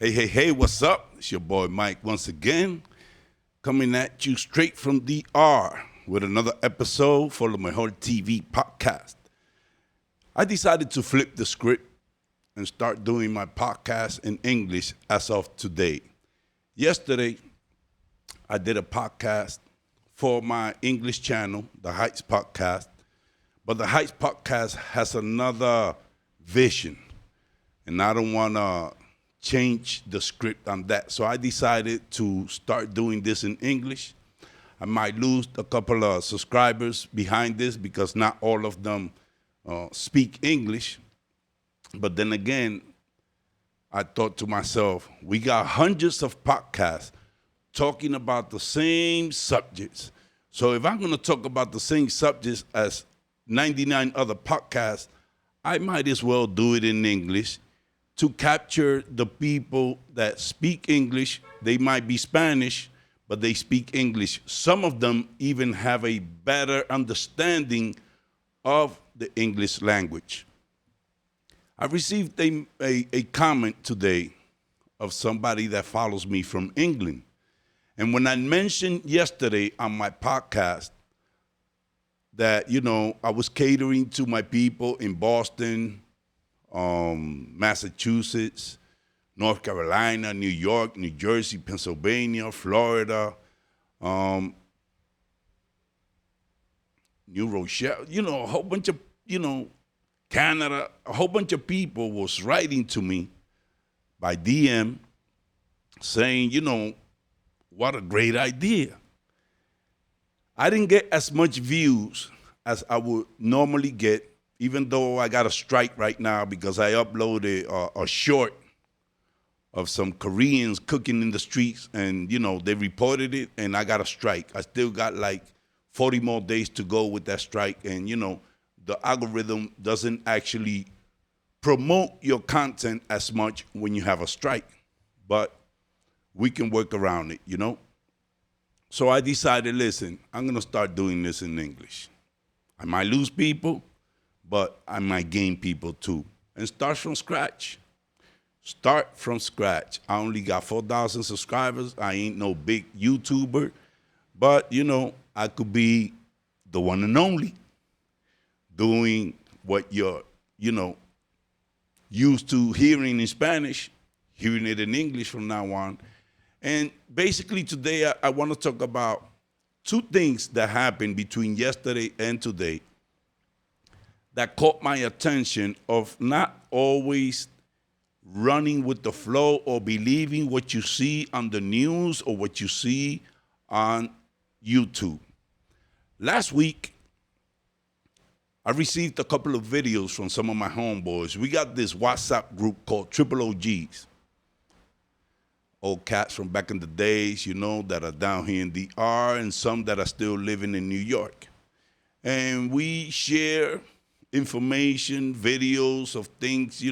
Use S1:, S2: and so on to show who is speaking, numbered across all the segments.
S1: Hey, what's up? It's your boy Mike once again, coming at you straight from DR with another episode for LoMejorTv Podcast. I decided to flip the script and start doing my podcast in English as of today. Yesterday, I did a podcast for my English channel, The Heights Podcast, but The Heights Podcast has another vision, and I don't want to change the script on that. So I decided to start doing this in English. I might lose a couple of subscribers behind this because not all of them speak English. But then again, I thought to myself, we got hundreds of podcasts talking about the same subjects. So if I'm going to talk about the same subjects as 99 other podcasts, I might as well do it in English to capture the people that speak English. They might be Spanish, but they speak English. Some of them even have a better understanding of the English language. I received a comment today of somebody that follows me from England. And when I mentioned yesterday on my podcast that, I was catering to my people in Boston, Massachusetts, North Carolina, New York, New Jersey, Pennsylvania, Florida, New Rochelle, a whole bunch of, Canada, a whole bunch of people was writing to me by DM saying, what a great idea. I didn't get as much views as I would normally get, even though I got a strike right now because I uploaded a short of some Koreans cooking in the streets, and, they reported it, and I got a strike. I still got like 40 more days to go with that strike, and, the algorithm doesn't actually promote your content as much when you have a strike, but we can work around it, So I decided, listen, I'm going to start doing this in English. I might lose people, but I might gain people too. And start from scratch. Start from scratch. I only got 4,000 subscribers. I ain't no big YouTuber. But, I could be the one and only doing what you're, used to hearing in Spanish, hearing it in English from now on. And basically today I want to talk about two things that happened between yesterday and today that caught my attention of not always running with the flow or believing what you see on the news or what you see on YouTube. Last week, I received a couple of videos from some of my homeboys. We got this WhatsApp group called Triple OGs. Old cats from back in the days, that are down here in DR, and some that are still living in New York. And we share information, videos of things,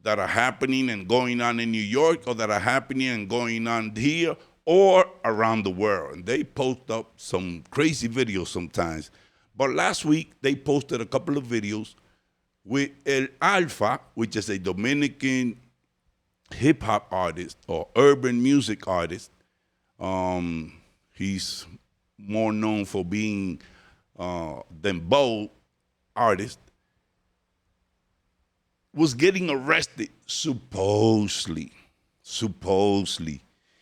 S1: that are happening and going on in New York, or that are happening and going on here or around the world. And they post up some crazy videos sometimes. But last week, they posted a couple of videos with Alfa, which is a Dominican hip-hop artist or urban music artist. He's more known for being dembow artist, was getting arrested, supposedly.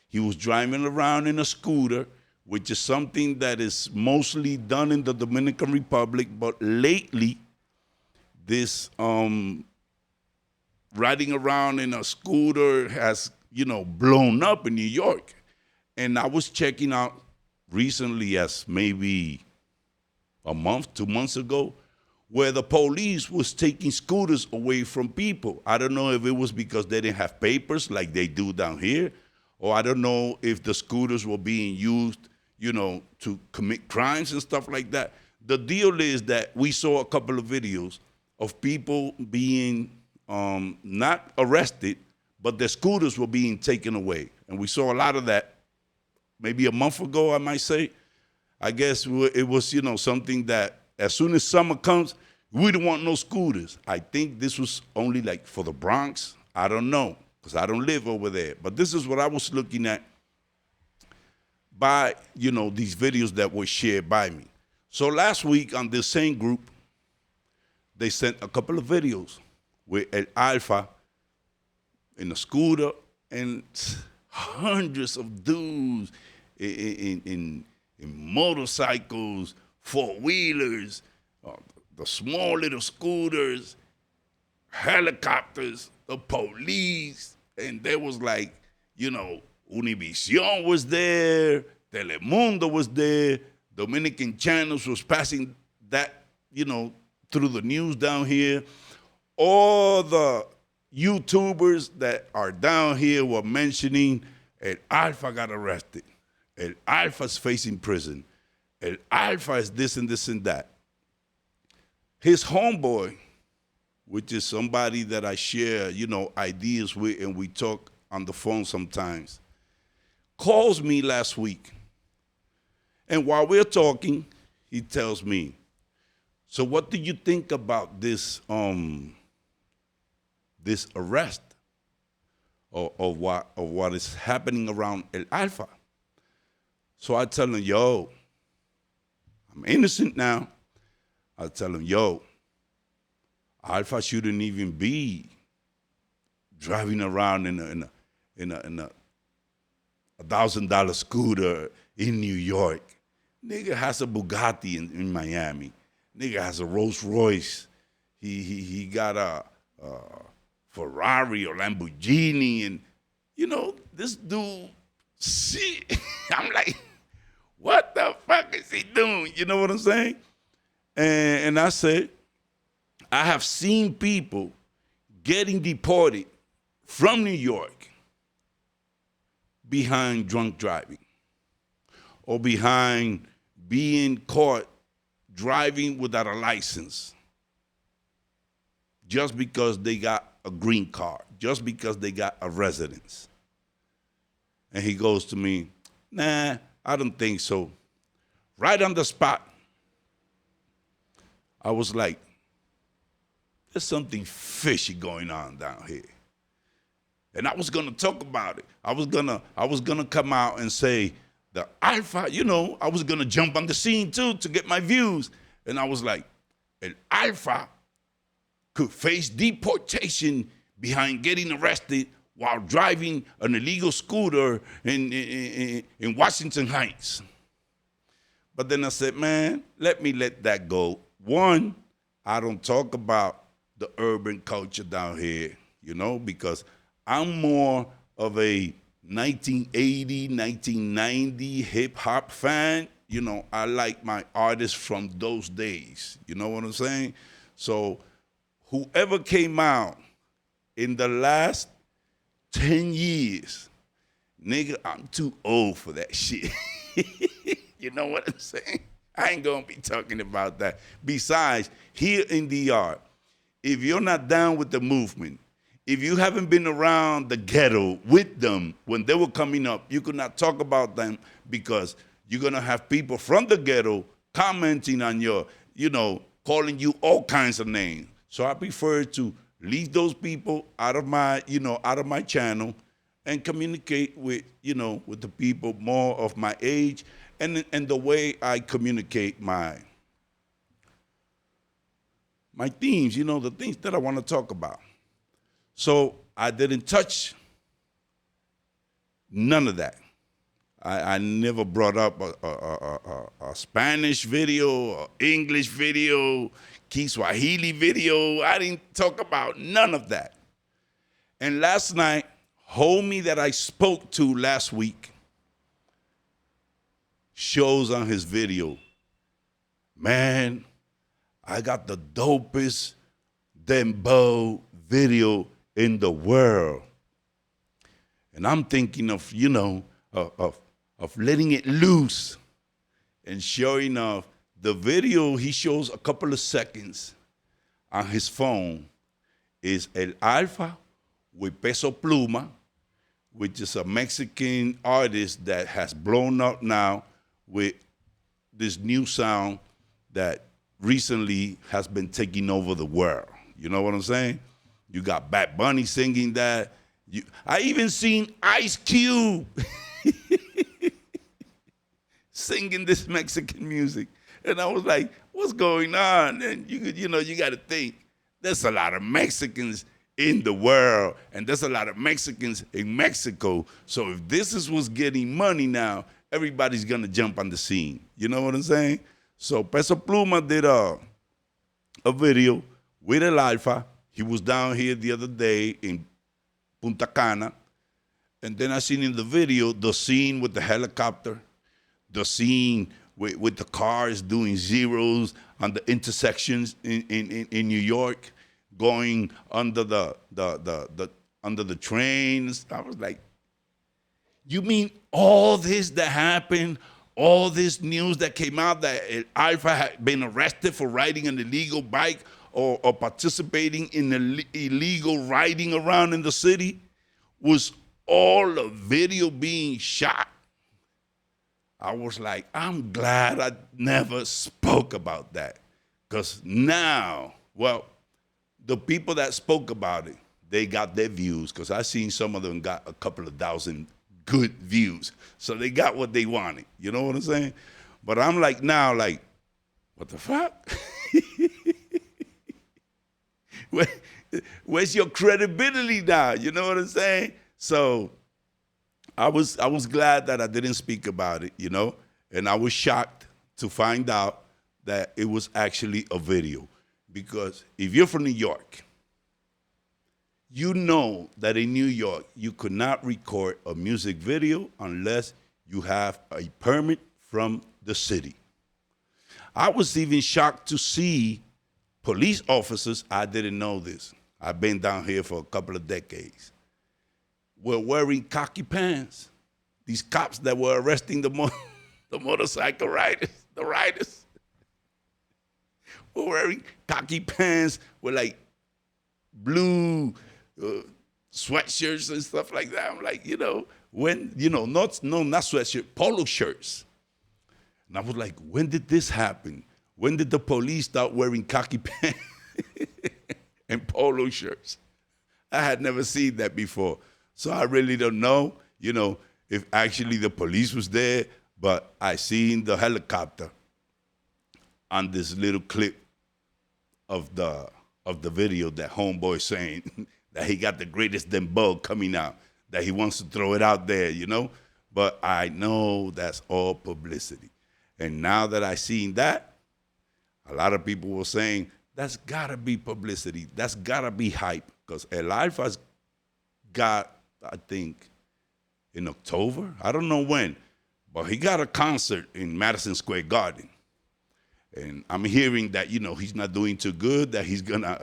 S1: He was driving around in a scooter, which is something that is mostly done in the Dominican Republic, but lately, this riding around in a scooter has, blown up in New York. And I was checking out recently, as maybe a month, 2 months ago, where the police was taking scooters away from people. I don't know if it was because they didn't have papers like they do down here, or I don't know if the scooters were being used, to commit crimes and stuff like that. The deal is that we saw a couple of videos of people being not arrested, but their scooters were being taken away. And we saw a lot of that maybe a month ago, I might say. I guess it was, something that as soon as summer comes, we don't want no scooters. I think this was only like for the Bronx. I don't know. because I don't live over there. But this is what I was looking at by, these videos that were shared by me. So last week on this same group, they sent a couple of videos with an Alfa in a scooter and hundreds of dudes in motorcycles, four-wheelers, the small little scooters, helicopters, the police, and there was like, Univision was there, Telemundo was there, Dominican channels was passing that, through the news down here. All the YouTubers that are down here were mentioning El Alfa got arrested. El Alfa's facing prison. El Alfa is this and this and that. His homeboy, which is somebody that I share, ideas with, and we talk on the phone sometimes, calls me last week. And while we're talking, he tells me, so what do you think about this this arrest of what is happening around El Alfa? So I tell him, yo, I'm innocent now. I tell him, yo, Alfa shouldn't even be driving around in a $1,000 scooter in New York. Nigga has a Bugatti in Miami. Nigga has a Rolls Royce. He got a Ferrari or Lamborghini, and this dude. Shit, I'm like, what the fuck is he doing? You know what I'm saying? And I said, I have seen people getting deported from New York behind drunk driving or behind being caught driving without a license just because they got a green card, just because they got a residence. And he goes to me, nah, I don't think so. Right on the spot, I was like, there's something fishy going on down here. And I was gonna talk about it. I was gonna come out and say, the Alfa, I was gonna jump on the scene too to get my views. And I was like, an Alfa could face deportation behind getting arrested while driving an illegal scooter in Washington Heights. But then I said, man, let me let that go. One, I don't talk about the urban culture down here, because I'm more of a 1980, 1990 hip-hop fan. I like my artists from those days. You know what I'm saying? So whoever came out in the last 10 years, nigga, I'm too old for that shit. You know what I'm saying? I ain't gonna be talking about that. Besides, here in DR, if you're not down with the movement, if you haven't been around the ghetto with them when they were coming up, you could not talk about them because you're gonna have people from the ghetto commenting on your, calling you all kinds of names. So I prefer to leave those people out of my channel and communicate with, with the people more of my age and the way I communicate my themes, the things that I want to talk about. So I didn't touch none of that. I never brought up a Spanish video, an English video, Kiswahili video. I didn't talk about none of that. And last night, homie that I spoke to last week shows on his video, man, I got the dopest dembow video in the world. And I'm thinking of, of letting it loose. And sure enough, the video he shows a couple of seconds on his phone is El Alfa with Peso Pluma, which is a Mexican artist that has blown up now with this new sound that recently has been taking over the world. You know what I'm saying? You got Bad Bunny singing that. I even seen Ice Cube singing this Mexican music. And I was like, what's going on? And you got to think, there's a lot of Mexicans in the world, and there's a lot of Mexicans in Mexico. So if this is what's getting money now, everybody's going to jump on the scene. You know what I'm saying? So Peso Pluma did a video with El Alfa. He was down here the other day in Punta Cana. And then I seen in the video the scene with the helicopter, the scene with the cars doing zeros on the intersections in New York, going under the trains. I was like, you mean all this that happened, all this news that came out that Alfa had been arrested for riding an illegal bike or participating in illegal riding around in the city was all a video being shot? I was like, I'm glad I never spoke about that. Because now, well, the people that spoke about it, they got their views, because I seen some of them got a couple of thousand good views. So they got what they wanted. You know what I'm saying? But I'm like now, like, what the fuck? Where's your credibility now? You know what I'm saying? So I was glad that I didn't speak about it, and I was shocked to find out that it was actually a video. Because if you're from New York, you know that in New York, you could not record a music video unless you have a permit from the city. I was even shocked to see police officers, I didn't know this. I've been down here for a couple of decades, were wearing khaki pants. These cops that were arresting the motorcycle riders, the riders, were wearing khaki pants with like blue sweatshirts and stuff like that. I'm like, not sweatshirt, polo shirts. And I was like, when did this happen? When did the police start wearing khaki pants and polo shirts? I had never seen that before. So I really don't know, if actually the police was there, but I seen the helicopter on this little clip of the video that homeboy saying that he got the greatest dembow coming out, that he wants to throw it out there, But I know that's all publicity. And now that I seen that, a lot of people were saying, that's gotta be publicity. That's gotta be hype. Because El Alfa's got, I think, in October, I don't know when, but he got a concert in Madison Square Garden. And I'm hearing that, he's not doing too good, that he's gonna,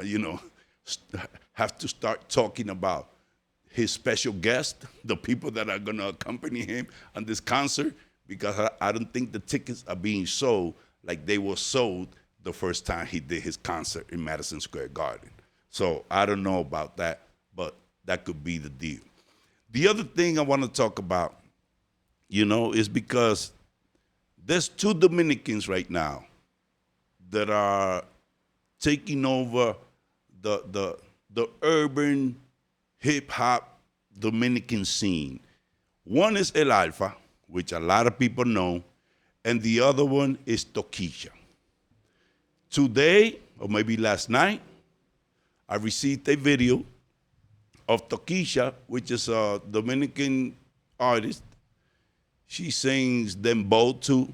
S1: have to start talking about his special guest, the people that are gonna accompany him on this concert, because I don't think the tickets are being sold like they were sold the first time he did his concert in Madison Square Garden. So I don't know about that, but that could be the deal. The other thing I want to talk about, is because there's two Dominicans right now that are taking over the urban hip-hop Dominican scene. One is El Alfa, which a lot of people know, and the other one is Tokisha. Today, or maybe last night, I received a video of Tokisha, which is a Dominican artist. She sings dembow too,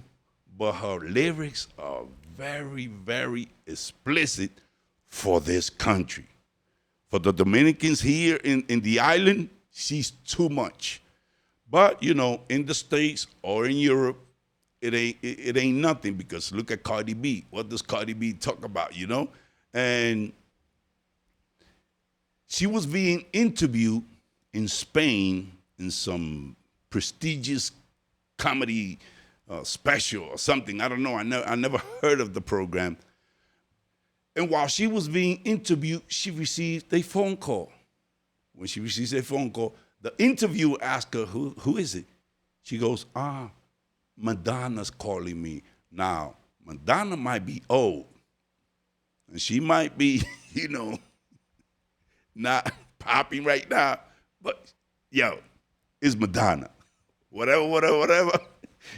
S1: but her lyrics are very, very explicit for this country. For the Dominicans here in the island, she's too much. But, in the States or in Europe, it ain't nothing, because look at Cardi B. What does Cardi B talk about, And she was being interviewed in Spain in some prestigious comedy special or something. I don't know. I never heard of the program. And while she was being interviewed, she received a phone call. When she receives a phone call, the interviewer asked her, who is it? She goes, Madonna's calling me. Now, Madonna might be old, and she might be, not popping right now, But, yo, it's Madonna. Whatever.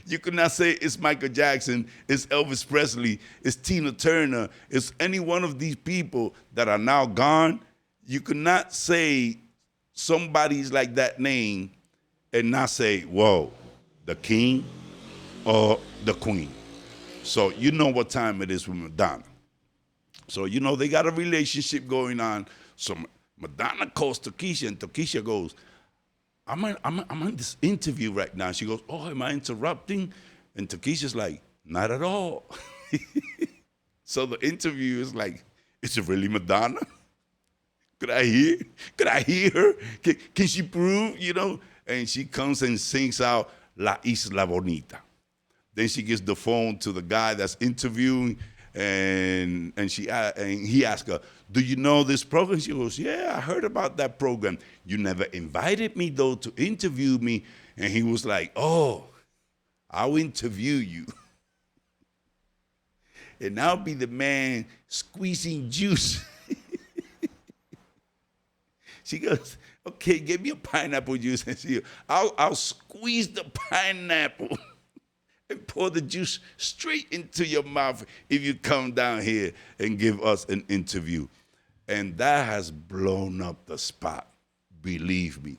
S1: You cannot say it's Michael Jackson, it's Elvis Presley, it's Tina Turner, it's any one of these people that are now gone. You cannot say somebody's like that name and not say, whoa, the king or the queen. So you know what time it is with Madonna. So, you know, they got a relationship going on. So Madonna calls Tokisha, and Tokisha goes, I'm on this interview right now. She goes, oh, am I interrupting? And Tokisha's like, not at all. So the interview is like, is it really Madonna? Could I hear her? Can she prove, you know? And she comes and sings out La Isla Bonita. Then she gives the phone to the guy that's interviewing, and he asks her, do you know this program? She goes, yeah, I heard about that program. You never invited me, though, to interview me. And he was like, oh, I'll interview you. And I'll be the man squeezing juice. She goes, okay, give me a pineapple juice. And I'll squeeze the pineapple and pour the juice straight into your mouth if you come down here and give us an interview. And that has blown up the spot, believe me.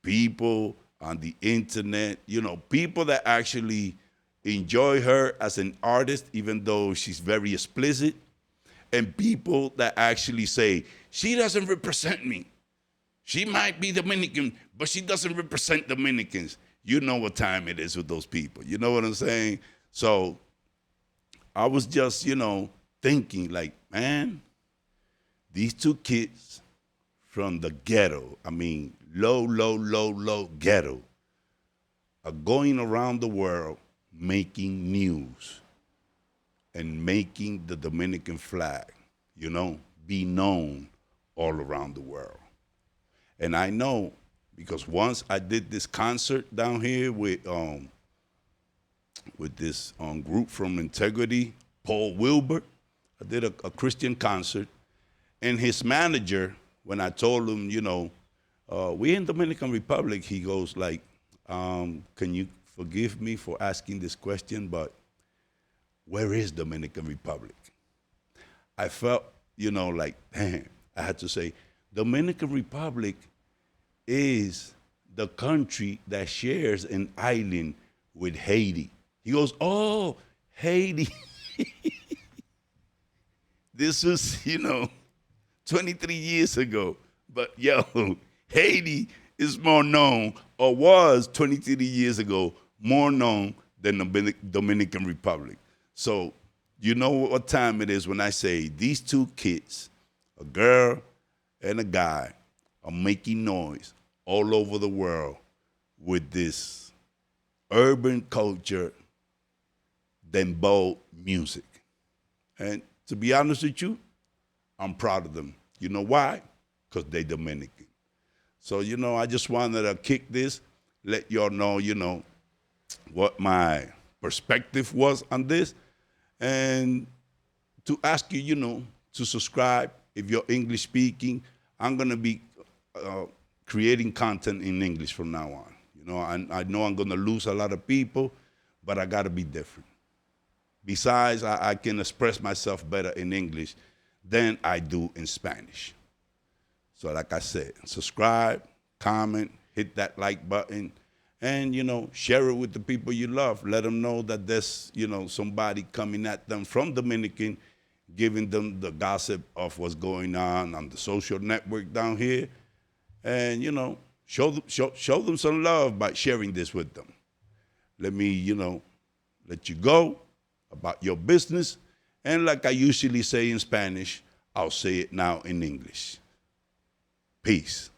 S1: People on the internet, you know, people that actually enjoy her as an artist, even though she's very explicit, and people that actually say, she doesn't represent me. She might be Dominican, but she doesn't represent Dominicans. You know what time it is with those people. You know what I'm saying? So I was just, you know, thinking like, man, these two kids from the ghetto, I mean, low ghetto, are going around the world making news and making the Dominican flag, you know, be known all around the world. And I know, because once I did this concert down here with this group from Integrity, Paul Wilbur. I did a Christian concert, and his manager, when I told him, you know, we're in Dominican Republic, he goes like, can you forgive me for asking this question, but where is Dominican Republic? I felt, you know, like, damn, I had to say, Dominican Republic is the country that shares an island with Haiti. He goes, oh, Haiti. This was, you know, 23 years ago. But yo, Haiti is more known, or was 23 years ago, more known than the Dominican Republic. So you know what time it is when I say these two kids, a girl and a guy, are making noise all over the world with this urban culture, dembow music. And to be honest with you, I'm proud of them. You know why? Because they Dominican. So, you know, I just wanted to kick this, let y'all know, you know, what my perspective was on this, and to ask you, you know, to subscribe if you're English speaking. I'm going to be creating content in English from now on. You know I'm going to lose a lot of people, but I got to be different. Besides, I can express myself better in English than I do in Spanish. So like I said, subscribe, comment, hit that like button, and, you know, share it with the people you love. Let them know that there's, you know, somebody coming at them from Dominican, giving them the gossip of what's going on the social network down here. And, you know, show them some love by sharing this with them. Let me, you know, let you go about your business. And like I usually say in Spanish, I'll say it now in English. Peace.